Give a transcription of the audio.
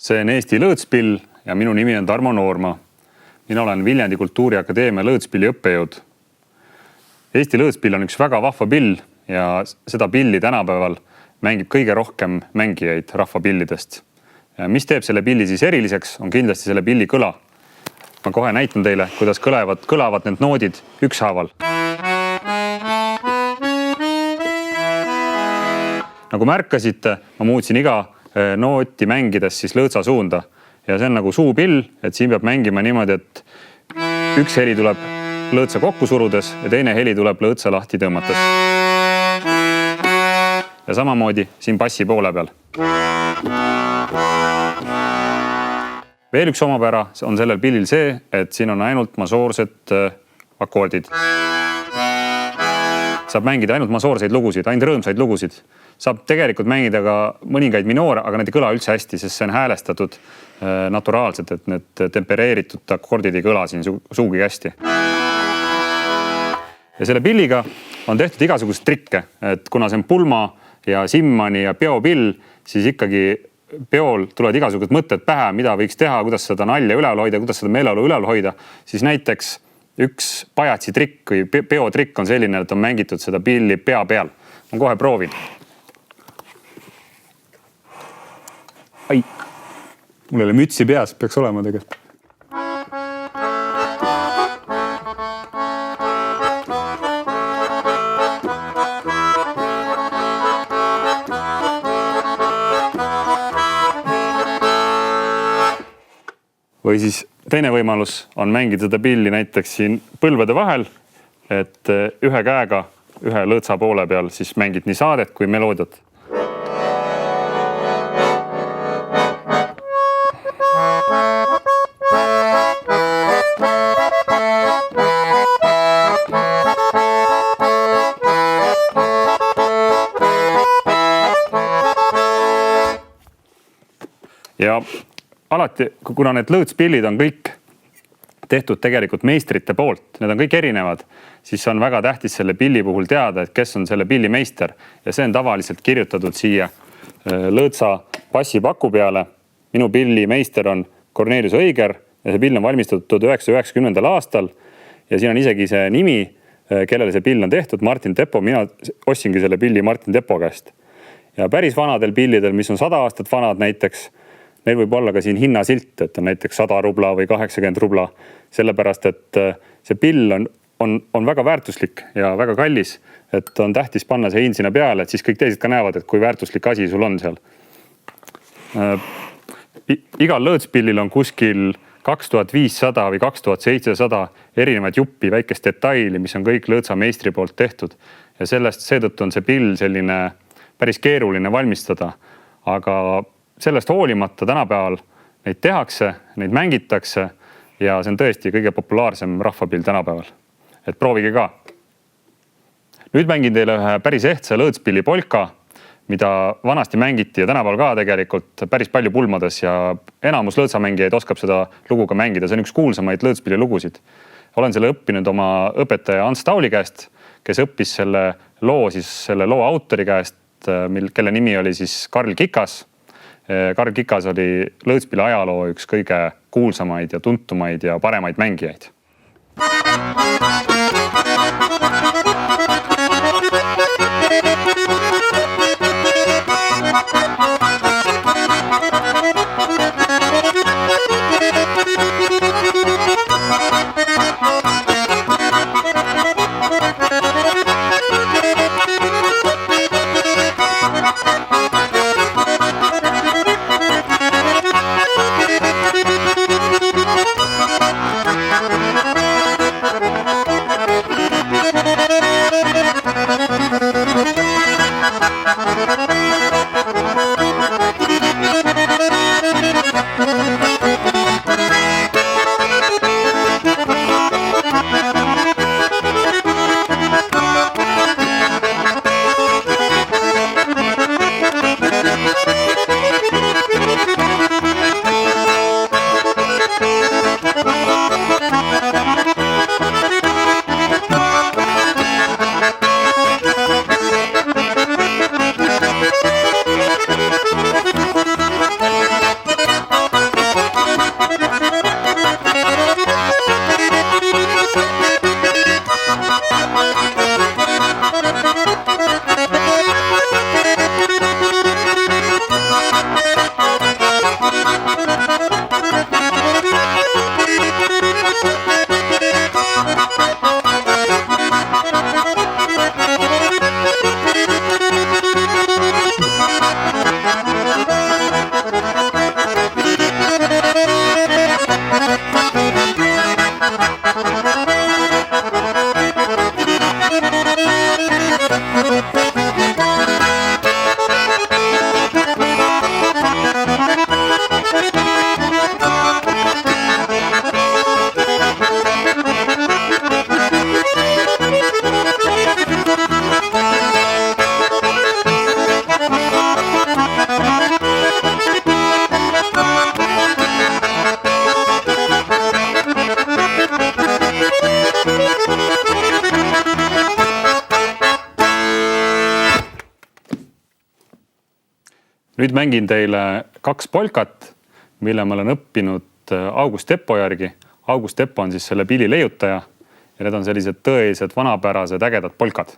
See on Eesti Lõõtspill ja minu nimi on Tarmo Noorma. Mina olen Viljandi Kultuuriakadeemia lõõtspilli õppejõud. Eesti Lõõtspill on üks väga vahva pill ja seda pilli tänapäeval mängib kõige rohkem mängijaid rahvapillidest. Mis teeb selle pilli siis eriliseks, on kindlasti selle pilli kõla. Ma kohe näitan teile, kuidas kõlavad need noodid ükshaaval. Nagu märkasite, ma muutsin iga nooti mängides siis lõõtsa suunda. Ja see on nagu suupill, et siin peab mängima niimoodi, et üks heli tuleb lõõtsa kokku surudes ja teine heli tuleb lõõtsa lahti tõmmates. Ja samamoodi siin bassi poole peal. Veel üks omapära on sellel pillil see, et siin on ainult masoorsed akordid. Saab mängida ainult masoorseid lugusid, ainult rõõmsaid lugusid. Saab tegelikult mängida ka mõningaid minoore, aga need ei kõla üldse hästi, sest see on häälestatud naturaalselt, et need tempereeritud akordid ei kõla siin suugi hästi. Ja selle pilliga on tehtud igasugust trikke, et kuna see on pulma ja simmani ja peopill, siis ikkagi peol tulevad igasugused mõtted pähe, mida võiks teha, kuidas seda nalja üleval hoida, kuidas seda meeleolu üleval hoida. Siis näiteks üks pajatsi trikk või peotrikk on selline, et on mängitud seda pilli pea peal. Ma kohe proovin. Ai, mul ei ole mütsi peas, peaks olema tegelikult. Või siis teine võimalus on mängida seda pilli näiteks siin põlvede vahel, et ühe käega, ühe lõõtsa poole peal siis mängid nii saadet kui meloodiat. Ja alati, kuna need lõõtspillid on kõik tehtud tegelikult meistrite poolt, need on kõik erinevad, siis on väga tähtis selle pilli puhul teada, et kes on selle pilli meister. Ja see on tavaliselt kirjutatud siia lõõtsa bassipaku peale. Minu pilli meister on Cornelius Õiger ja see pill on valmistatud 1990. aastal. Ja siin on isegi see nimi, kellele see pill on tehtud, Martin Tepo. Mina ostsingi selle pilli Martin Tepo käest. Ja päris vanadel pillidel, mis on 100 aastat vanad näiteks, neil võib olla ka siin hinnasilt, et on näiteks 100 rubla või 80 rubla, sellepärast, et see pill on väga väärtuslik ja väga kallis, et on tähtis panna see hind sinna peale, et siis kõik teised ka näevad, et kui väärtuslik asi sul on seal. Igal lõõtspillil on kuskil 2500 või 2700 erinevaid juppi, väikest detaili, mis on kõik lõõtsa meistri poolt tehtud. Ja seetõttu on see pill selline päris keeruline valmistada, aga sellest hoolimata tänapäeval neid tehakse, neid mängitakse ja see on tõesti kõige populaarsem rahvapill tänapäeval. Et proovige ka. Nüüd mängin teile ühe päris ehtsa lõõtspilli polka, mida vanasti mängiti ja tänapäeval ka tegelikult päris palju pulmades ja enamus lõõtsamängijaid oskab seda lugu ka mängida. See on üks kuulsamaid lõõtspilli lugusid. Olen selle õppinud oma õpetaja Ants Tauli käest, kes õppis selle loo autori käest, kelle nimi oli siis Karl Kikas. Karl Kikas oli lõõtspilli ajaloo üks kõige kuulsamaid ja tuntumaid ja paremaid mängijaid. Nüüd mängin teile 2 polkat, mille ma olen õppinud August Teppo järgi. August Teppo on siis selle pilli leiutaja ja need on sellised tõelised vanapärased ägedad polkad.